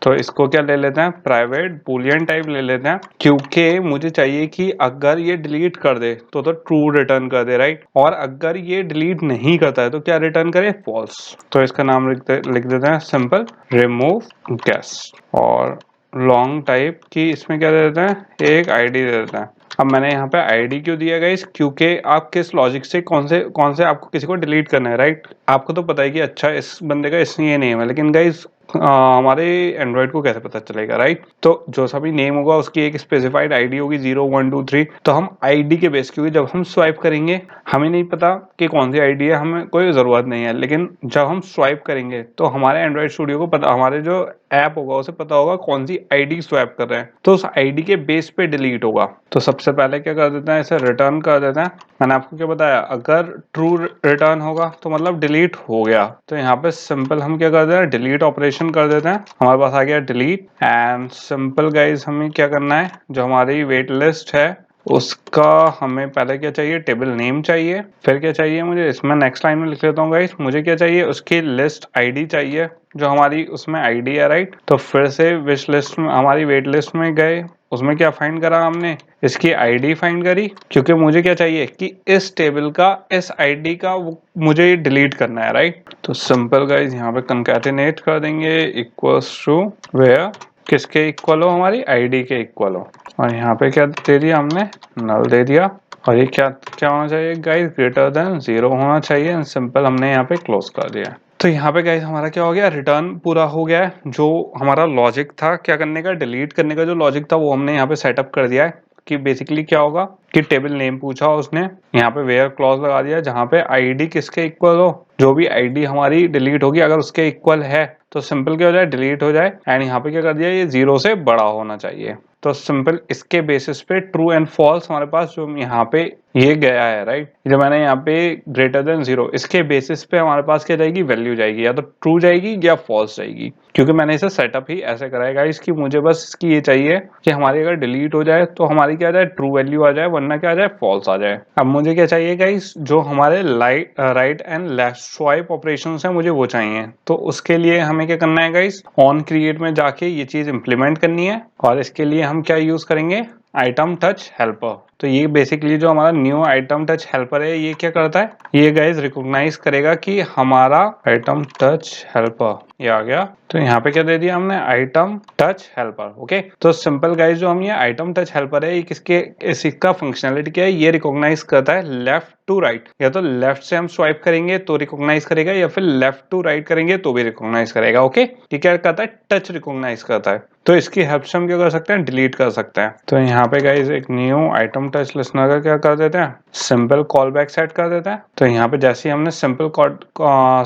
तो इसको क्या ले लेते हैं, प्राइवेट बूलियन टाइप ले लेते हैं, क्योंकि मुझे चाहिए कि अगर ये डिलीट कर दे तो ट्रू रिटर्न कर दे, राइट। और अगर ये डिलीट नहीं करता है तो क्या रिटर्न करे, फॉल्स। तो इसका नाम लिख देते हैं सिंपल रिमूव गेस्ट, और लॉन्ग टाइप की इसमें क्या दे देते हैं, एक आईडी दे देते हैं। अब मैंने यहाँ पे आईडी क्यों दिया गाइस, क्योंकि आप किस लॉजिक से कौन से आपको किसी को डिलीट करना है, राइट। आपको तो पता है कि अच्छा इस बंदे का इसमें ये नेम है, लेकिन गाइस हमारे एंड्रॉइड को कैसे पता चलेगा, राइट। तो जो सा भी नेम होगा उसकी एक स्पेसिफाइड आईडी होगी 0 1 2 3। तो हम आईडी के बेस, क्योंकि जब हम स्वाइप करेंगे हमें नहीं पता कि कौन सी आईडी है, हमें कोई जरूरत नहीं है, लेकिन जब हम स्वाइप करेंगे तो हमारे एंड्रॉइड स्टूडियो को पता, हमारे जो ऐप होगा उसे पता होगा कौन सी आईडी स्वैप कर रहे हैं, तो उस आईडी के बेस पे डिलीट होगा। तो सबसे पहले क्या कर देते हैं, इसे रिटर्न कर देते हैं। मैंने आपको क्या बताया, अगर ट्रू रिटर्न होगा तो मतलब डिलीट हो गया। तो यहाँ पे सिंपल हम क्या कर देते हैं, डिलीट ऑपरेशन कर देते हैं। हमारे पास आ गया डिलीट, एंड सिंपल गाइज हमें क्या करना है, जो हमारी वेट लिस्ट है उसका हमें पहले क्या चाहिए, टेबल नेम चाहिए। फिर क्या चाहिए मुझे, इसमें नेक्स्ट लाइन में लिख लेता हूँ गाइस, मुझे क्या चाहिए, उसकी लिस्ट आईडी चाहिए जो हमारी उसमें आईडी है, राइट। तो फिर से विश लिस्ट में, हमारी वेट लिस्ट में गए, उसमें क्या फाइंड करा हमने, इसकी आईडी फाइंड करी, क्योंकि मुझे क्या चाहिए कि इस टेबल का इस आईडी का मुझे डिलीट करना है, राइट। तो सिंपल गाइस यहाँ पे कंकैटिनेट कर देंगे इक्वल्स टू वेयर किसके इक्वल हो, हमारी आईडी के इक्वल हो। और यहाँ पे क्या दे दिया हमने, नल दे दिया। और ये क्या क्या होना चाहिए गाइस, ग्रेटर देन 0 होना चाहिए। सिंपल हमने यहाँ पे क्लोज कर दिया। तो यहाँ पे गाइस हमारा क्या हो गया, रिटर्न पूरा हो गया है। जो हमारा लॉजिक था क्या करने का, डिलीट करने का जो लॉजिक था वो हमने यहाँ पे सेटअप कर दिया है। कि बेसिकली क्या होगा कि टेबल नेम पूछा उसने, यहाँ पे वेयर क्लॉज लगा दिया जहाँ पे आईडी किसके इक्वल हो, जो भी आईडी हमारी डिलीट होगी अगर उसके इक्वल है तो सिंपल क्या हो जाए, डिलीट हो जाए। एंड यहाँ पे क्या कर दिया, ये 0 से बड़ा होना चाहिए। तो सिंपल इसके बेसिस पे ट्रू एंड फॉल्स हमारे पास जो यहाँ पे ये गया है, राइट। जो मैंने यहाँ पे ग्रेटर देन 0, इसके बेसिस पे हमारे पास क्या जाएगी, वैल्यू जाएगी, या तो ट्रू जाएगी या फॉल्स जाएगी। क्योंकि मैंने इसे सेटअप ही ऐसे कराएगा इसकी, मुझे बस इसकी ये चाहिए कि हमारी अगर डिलीट हो जाए तो हमारी क्या आ जाए, ट्रू वैल्यू आ जाए, वरना क्या आ जाए, फॉल्स आ जाए। अब मुझे क्या चाहिए गाइस, जो हमारे right and left swipe operation है मुझे वो चाहिए। तो उसके लिए हमें क्या करना है गाइस, ऑन क्रिएट में जाके ये चीज इंप्लीमेंट करनी है। और इसके लिए हम क्या यूज करेंगे, आइटम टच हेल्पर। तो ये बेसिकली जो हमारा न्यू आइटम टच हेल्पर है ये क्या करता है, ये गाइस रिकॉग्नाइज करेगा कि हमारा आइटम टच हेल्पर ये आ गया। तो यहाँ पे क्या दे दिया हमने, आइटम टच हेल्पर। ओके, तो सिंपल गाइस जो हम ये आइटम टच हेल्पर है ये किसके, इसका फंक्शनलिटी क्या है, ये रिकॉग्नाइज करता है लेफ्ट टू राइट। या तो लेफ्ट से हम स्वाइप करेंगे तो रिकॉग्नाइज करेगा, या फिर लेफ्ट टू राइट करेंगे तो भी रिकॉग्नाइज करेगा। ओके, ये क्या करता है, टच रिकॉग्नाइज करता है। तो इसकी हेल्प से हम क्या कर सकते हैं, डिलीट कर सकते हैं। तो यहाँ पे गाइस एक न्यू आइटम टच लिस्नर का क्या कर देते हैं, सिंपल कॉल बैक सेट कर देते हैं। तो यहाँ पे जैसे ही हमने सिंपल कॉल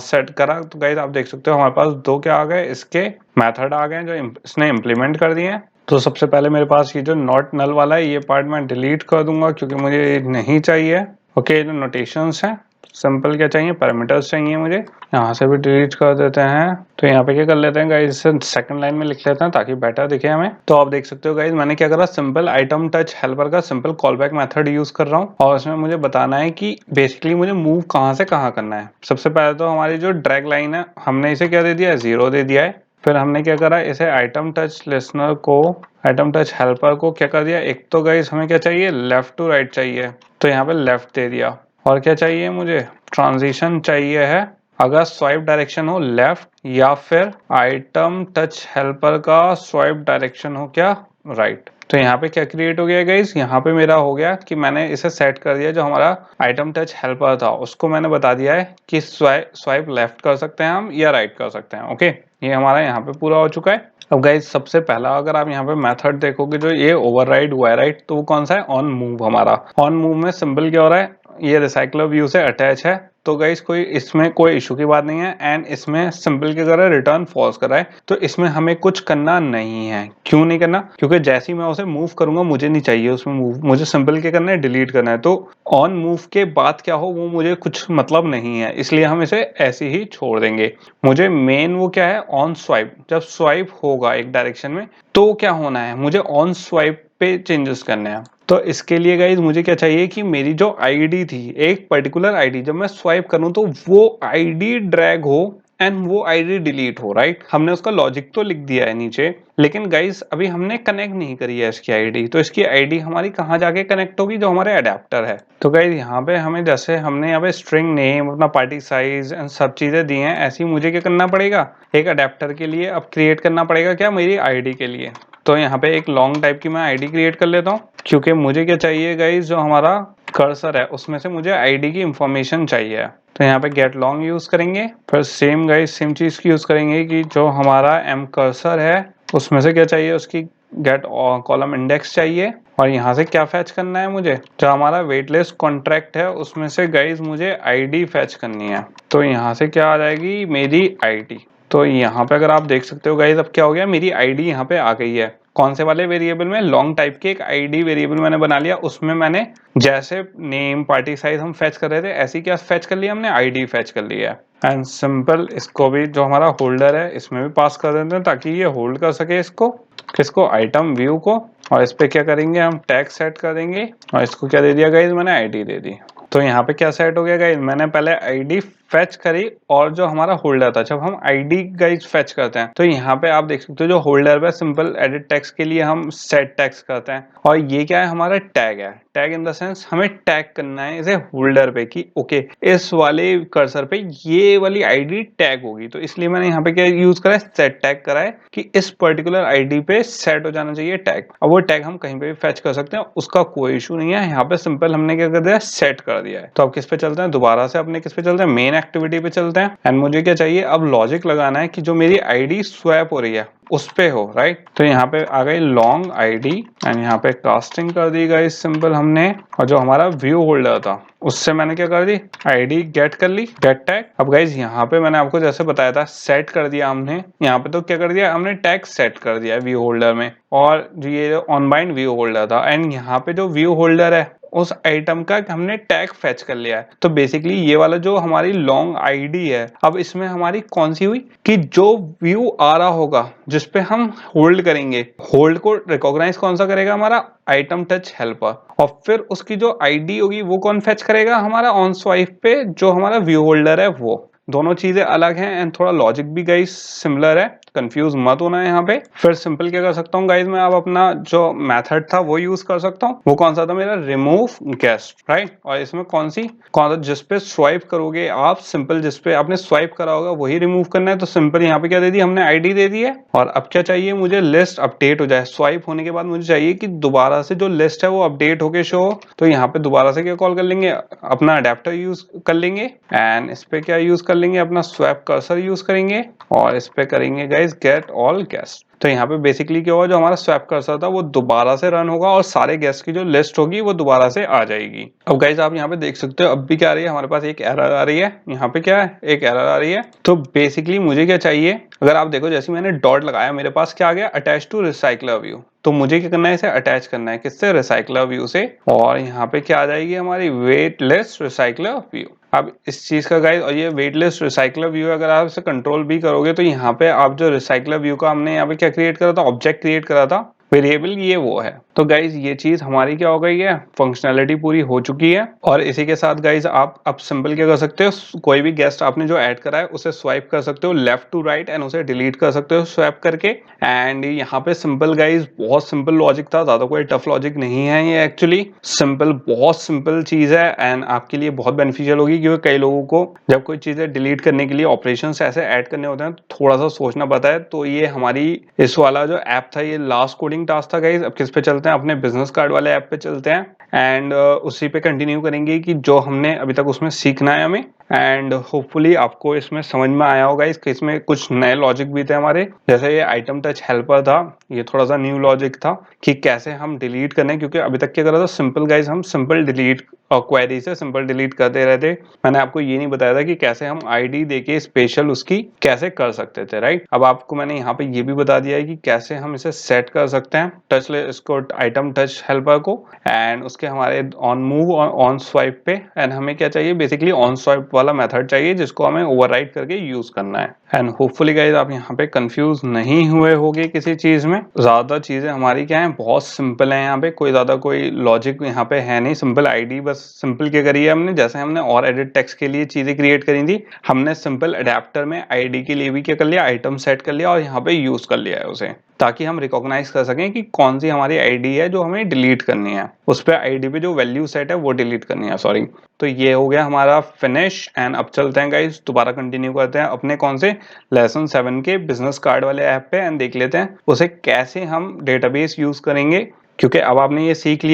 सेट करा तो गाइस आप देख सकते हो हमारे पास दो क्या आ गए, इसके मेथड आ गए जो इसने इम्प्लीमेंट कर दिए हैं। तो सबसे पहले मेरे पास ये जो नॉट नल वाला है ये पार्ट मैं डिलीट कर दूंगा क्योंकि मुझे ये नहीं चाहिए। ओके, जो नोटेशंस हैं सिंपल क्या चाहिए, पैरामीटर्स चाहिए मुझे, यहाँ से भी डिलीट कर देते हैं। तो यहाँ पे क्या कर लेते हैं गाइस, सेकंड लाइन में लिख लेते हैं ताकि बेटर दिखे हमें। तो आप देख सकते हो गाइस मैंने क्या करा, सिंपल आइटम टच हेल्पर का simple call back method use कर रहा हूँ। और इसमें मुझे बताना है कि बेसिकली मुझे मूव कहाँ से कहाँ करना है। सबसे पहले तो हमारी जो ड्रैग लाइन है हमने इसे क्या दे दिया है, 0 दे दिया है। फिर हमने क्या करा, इसे आइटम टच लिसनर को, आइटम टच हेल्पर को क्या कर दिया, एक तो गाइस हमें क्या चाहिए, लेफ्ट टू राइट चाहिए, तो यहाँ पे लेफ्ट दे दिया। और क्या चाहिए मुझे, ट्रांजिशन चाहिए है, अगर स्वाइप डायरेक्शन हो लेफ्ट, या फिर आइटम टच हेल्पर का स्वाइप डायरेक्शन हो क्या, राइट। तो यहाँ पे क्या क्रिएट हो गया गाइस, यहाँ पे मेरा हो गया कि मैंने इसे सेट कर दिया, जो हमारा आइटम टच हेल्पर था उसको मैंने बता दिया है कि स्वाइप लेफ्ट कर सकते हैं हम या राइट कर सकते हैं। ओके, ये हमारा यहाँ पे पूरा हो चुका है। अब गाइस सबसे पहला अगर आप यहाँ पे मेथड देखोगे जो ये ओवरराइड हुआ है, राइट, तो वो कौन सा है, ऑन मूव। हमारा ऑन मूव में सिंपल क्या हो रहा है, ये रिसाइकलर व्यू से अटैच है। तो गाइस कोई इसमें कोई इशू की बात नहीं है। एंड इसमें सिंपल क्या कर रहा है, रिटर्न फॉल्स कर रहा है। तो इसमें हमें कुछ करना नहीं है। क्यों नहीं करना, क्योंकि जैसे ही मैं उसे मूव करूंगा मुझे नहीं चाहिए उसमें मूव, मुझे सिंपल क्या करना है, डिलीट करना है। तो ऑन मूव के बाद क्या हो वो मुझे कुछ मतलब नहीं है, इसलिए हम इसे ऐसे ही छोड़ देंगे। मुझे मेन वो क्या है, ऑन स्वाइप, जब स्वाइप होगा एक डायरेक्शन में तो क्या होना है, मुझे ऑन स्वाइप पे चेंजेस करने हैं। तो इसके लिए गाइज मुझे क्या चाहिए कि मेरी जो आईडी थी, एक पर्टिकुलर आईडी, जब मैं स्वाइप करूं तो वो आईडी ड्रैग हो एंड वो आईडी डिलीट हो, राइट। हमने उसका लॉजिक तो लिख दिया है नीचे, लेकिन गाइस अभी हमने कनेक्ट नहीं करी है इसकी आईडी। तो इसकी आईडी हमारी कहाँ जाके कनेक्ट होगी, जो हमारे अडेप्टर है। तो गाइस यहाँ पे हमें, जैसे हमने यहाँ पे स्ट्रिंग नेम, अपना पार्टी साइज एंड सब चीजें दी हैं, ऐसे ही मुझे क्या करना पड़ेगा, एक अडेप्टर के लिए अब क्रिएट करना पड़ेगा, क्या, मेरी आईडी के लिए। तो यहाँ पे एक लॉन्ग टाइप की मैं आईडी क्रिएट कर लेता हूँ, क्योंकि मुझे क्या चाहिए गाइस, जो हमारा कर्सर है उसमें से मुझे आईडी की इंफॉर्मेशन चाहिए। तो यहाँ पे गेट लॉन्ग यूज करेंगे, फिर सेम गाइस सेम चीज की यूज करेंगे कि जो हमारा एम कर्सर है उसमें से क्या चाहिए, उसकी गेट कॉलम इंडेक्स चाहिए। और यहाँ से क्या फैच करना है मुझे, जो हमारा वेटलेस कॉन्ट्रैक्ट है उसमें से गाइस मुझे आईडी फैच करनी है। तो यहाँ से क्या आ जाएगी, मेरी आईडी। तो यहाँ पे अगर आप देख सकते हो गाइस, अब क्या हो गया, मेरी आईडी यहाँ पे आ गई है। कौन से वाले वेरिएबल में, लॉन्ग टाइप के एक आईडी वेरिएबल मैंने बना लिया, उसमें मैंने जैसे नेम पार्टी साइज हम फैच कर रहे थे, ऐसी क्या फैच कर लिया हमने, आईडी फैच कर लिया है। एंड सिंपल इसको भी, जो हमारा होल्डर है इसमें भी पास कर देते हैं, ताकि ये होल्ड कर सके इसको, किसको, आइटम व्यू को। और इस पे क्या करेंगे, हम टैग सेट कर देंगे, और इसको क्या दे दिया गाइस, मैंने आईडी दे दी। तो यहाँ पे क्या सेट हो गया गाइस, मैंने पहले आईडी फैच करी, और जो हमारा होल्डर था, जब हम आईडी गाइस फैच करते हैं तो यहाँ पे आप देख सकते हो जो होल्डर पे सिंपल एडिट टेक्स्ट के लिए हम सेट टेक्स्ट करते हैं, और ये क्या है, हमारा टैग है। टैग इन द सेंस हमें टैग करना है इसे होल्डर पे कि ओके इस वाले कर्सर पे ये वाली आईडी टैग होगी। तो इसलिए मैंने यहाँ पे क्या यूज करा है, सेट टैग करा है कि इस पर्टिकुलर आईडी पे सेट हो जाना चाहिए टैग। अब वो टैग हम कहीं पे भी फैच कर सकते हैं, उसका कोई इशू नहीं है। यहाँ पे सिंपल हमने क्या कर दिया, सेट कर दिया है। तो अब किस पे चलते हैं, दोबारा से अपने किस पे चलते हैं, मेन एक्टिविटी पे चलते हैं। एंड मुझे क्या चाहिए, अब लॉजिक लगाना है कि जो मेरी आईडी स्वैप हो रही है उस पे हो, राइट। तो यहाँ पे आ गई लॉन्ग आईडी, एंड यहाँ पे कास्टिंग कर दी गई सिंपल हमने, और जो हमारा व्यू होल्डर था उससे मैंने क्या कर दी, आईडी गेट कर ली, गेट टैग। अब गाइज यहाँ पे मैंने आपको जैसे बताया था, सेट कर दिया हमने। यहाँ पे तो क्या कर दिया हमने, टैग सेट कर दिया व्यू होल्डर में, और जो ये ऑन बाइंड व्यू होल्डर था। एंड यहाँ पे जो व्यू होल्डर है उस आइटम का हमने टैग फैच कर लिया है। तो बेसिकली ये वाला जो हमारी लॉन्ग आईडी है, अब इसमें हमारी कौन सी हुई कि जो व्यू आ रहा होगा जिसपे हम होल्ड करेंगे, होल्ड को रिकॉग्नाइज कौन सा करेगा, हमारा आइटम टच हेल्पर। और फिर उसकी जो आईडी होगी वो कौन फैच करेगा, हमारा ऑन स्वाइप पे जो हमारा व्यू होल्डर है वो। दोनों चीजें अलग हैं, एंड थोड़ा लॉजिक भी गाइस सिमिलर है, कंफ्यूज मत होना है यहाँ पे। फिर सिंपल क्या कर सकता हूँ गाइस, मैं अब अपना जो मेथड था वो यूज कर सकता हूँ। वो कौन सा था मेरा, रिमूव गेस्ट, राइट। और इसमें कौन सा जिस पे स्वाइप करोगे आप, सिंपल जिस पे आपने स्वाइप करा होगा वही रिमूव करना है। तो सिंपल यहाँ पे क्या दे दी हमने, आईडी दे दी है। और अब क्या चाहिए मुझे, लिस्ट अपडेट हो जाए। स्वाइप होने के बाद मुझे चाहिए कि दोबारा से जो लिस्ट है वो अपडेट होके शो हो। तो यहाँ पे दोबारा से क्या कॉल कर लेंगे, अपना अडेप्टर यूज कर लेंगे, एंड इस पे क्या यूज कर लेंगे, अपना स्वैप कर्सर यूज करेंगे, और इस पे करेंगे गाइस गेट ऑल गेस्ट। तो यहाँ पे बेसिकली क्या होगा, जो हमारा स्वैप कर्सर था वो दोबारा से रन होगा, और सारे गेस्ट की जो लिस्ट होगी वो दोबारा से आ जाएगी। अब गाइस आप यहाँ पे देख सकते हो, अब भी क्या आ रही है हमारे पास, एक एरर आ रही है। यहाँ पे क्या है, एक एरर आ रही है। तो बेसिकली मुझे क्या चाहिए, अगर आप देखो जैसे मैंने डॉट लगाया, मेरे पास क्या आ गया, अटैच टू रिसाइकलर व्यू। तो मुझे क्या करना है, इसे अटैच करना है किससे, रिसाइकलर व्यू से। और यहाँ पे क्या आ जाएगी हमारी, वेटलेस रिसाइकलर व्यू। अब इस चीज का गाइस, और ये वेटलेस रिसाइकलर व्यू अगर आप इसे कंट्रोल भी करोगे तो यहाँ पे आप जो रिसाइकलर व्यू का हमने यहाँ पे क्या क्रिएट करा था, ऑब्जेक्ट क्रिएट करा था, वेरिएबल ये वो है। तो गाइज ये चीज हमारी क्या हो गई है, फंक्शनैलिटी पूरी हो चुकी है। और इसी के साथ गाइज आप अब सिंपल क्या कर सकते हो, कोई भी गेस्ट आपने जो ऐड करा है उसे स्वाइप कर सकते हो लेफ्ट टू राइट, एंड उसे डिलीट कर सकते हो स्वैप करके। एंड यहाँ पे सिंपल गाइज, बहुत सिंपल लॉजिक था, ज्यादा कोई टफ लॉजिक नहीं है ये, एक्चुअली सिंपल, बहुत सिंपल चीज है, एंड आपके लिए बहुत बेनिफिशियल होगी, क्योंकि कई लोगों को जब कोई चीजें डिलीट करने के लिए ऑपरेशन ऐसे ऐड करने होते हैं तो थोड़ा सा सोचना पड़ता है। तो ये हमारी इस वाला जो ऐप था, ये लास्ट कोडिंग टास्क था गाइज। अब किस पे चलते हैं, अपने बिजनेस कार्ड वाले ऐप पे चलते हैं, एंड उसी पे कंटिन्यू करेंगे कि जो हमने अभी तक उसमें सीखना है हमें। एंड होपफुली आपको इसमें समझ में आया होगा, इसमें कुछ नए लॉजिक भी थे हमारे, जैसे ये आइटम टच हेल्पर था, ये थोड़ा सा न्यू लॉजिक था कि कैसे हम डिलीट करने, क्योंकि अभी तक क्या करा था, सिंपल गाइज हम सिंपल डिलीट क्वेरी से सिंपल डिलीट करते रहते। मैंने आपको ये नहीं बताया था कि कैसे हम आईडी देके स्पेशल उसकी कैसे कर सकते थे, राइट। अब आपको मैंने यहाँ पे ये भी बता दिया है कि कैसे हम इसे सेट कर सकते हैं, टच इसको आइटम टच हेल्पर को, एंड उसके हमारे ऑन मूव और ऑन स्वाइप पे। एंड हमें क्या चाहिए, बेसिकली ऑन स्वाइप वाला मेथड चाहिए जिसको हमें ओवरराइड करके यूज करना है। एंड होपफुली गाइस आप यहाँ पे कंफ्यूज नहीं हुए होगे किसी चीज में। ज्यादा चीजें हमारी क्या है, बहुत सिंपल है। यहाँ पे कोई ज्यादा कोई लॉजिक यहाँ पे है नहीं। सिंपल आईडी बस सिंपल क्या करी है हमने, जैसे हमने और एडिट टेक्स्ट के लिए चीजें क्रिएट करी थी, हमने सिंपल अडेप्टर में आईडी के लिए भी क्या कर लिया, आइटम सेट कर लिया और यहाँ पे यूज कर लिया है उसे, ताकि हम रिकॉग्नाइज कर सकें कि कौन सी हमारी आईडी है जो हमें डिलीट करनी है। उस पर आईडी पे जो वैल्यू सेट है वो डिलीट करनी है, सॉरी। तो ये हो गया हमारा फिनिश। एंड अब चलते हैं गाइस, दोबारा कंटिन्यू करते हैं अपने कौन से लेसन 7 के बिजनेस कार्ड वाले ऐप पे एंड देख लेते हैं उसे कैसे हम डेटाबेस यूज करेंगे। क्योंकि अब आपने ये सीख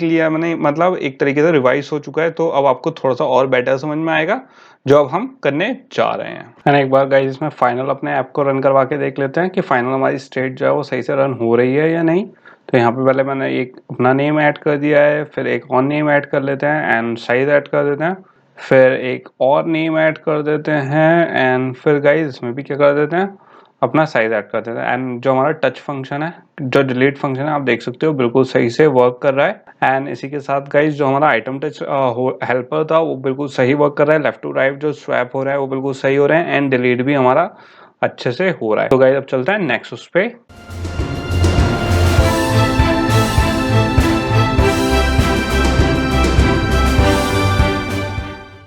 लिया मैंने, मतलब एक तरीके से रिवाइज हो चुका है, तो अब आपको थोड़ा सा और बेटर समझ में आएगा जो अब हम करने जा रहे हैं। एंड एक बार गाइस इसमें फाइनल अपने ऐप को रन करवा के देख लेते हैं कि फाइनल हमारी स्टेट जो है वो सही से रन हो रही है या नहीं। तो यहाँ पे पहले मैंने एक अपना नेम ऐड कर दिया है, फिर एक और नेम ऐड कर लेते हैं एंड साइज ऐड कर देते हैं, फिर एक और नेम ऐड कर देते हैं एंड फिर गाइस इसमें भी क्या कर देते हैं, अपना साइज ऐड कर देते हैं। एंड जो हमारा टच फंक्शन है, जो डिलीट फंक्शन है, आप देख सकते हो बिल्कुल सही से वर्क कर रहा है। एंड इसी के साथ गाइस जो हमारा आइटम टच हेल्पर था वो बिल्कुल सही वर्क कर रहा है। लेफ्ट टू राइट जो स्वैप हो रहा है वो बिल्कुल सही हो रहा है एंड डिलीट भी हमारा अच्छे से हो रहा है। तो गाइस अब चलते हैं नेक्स्ट उस पे।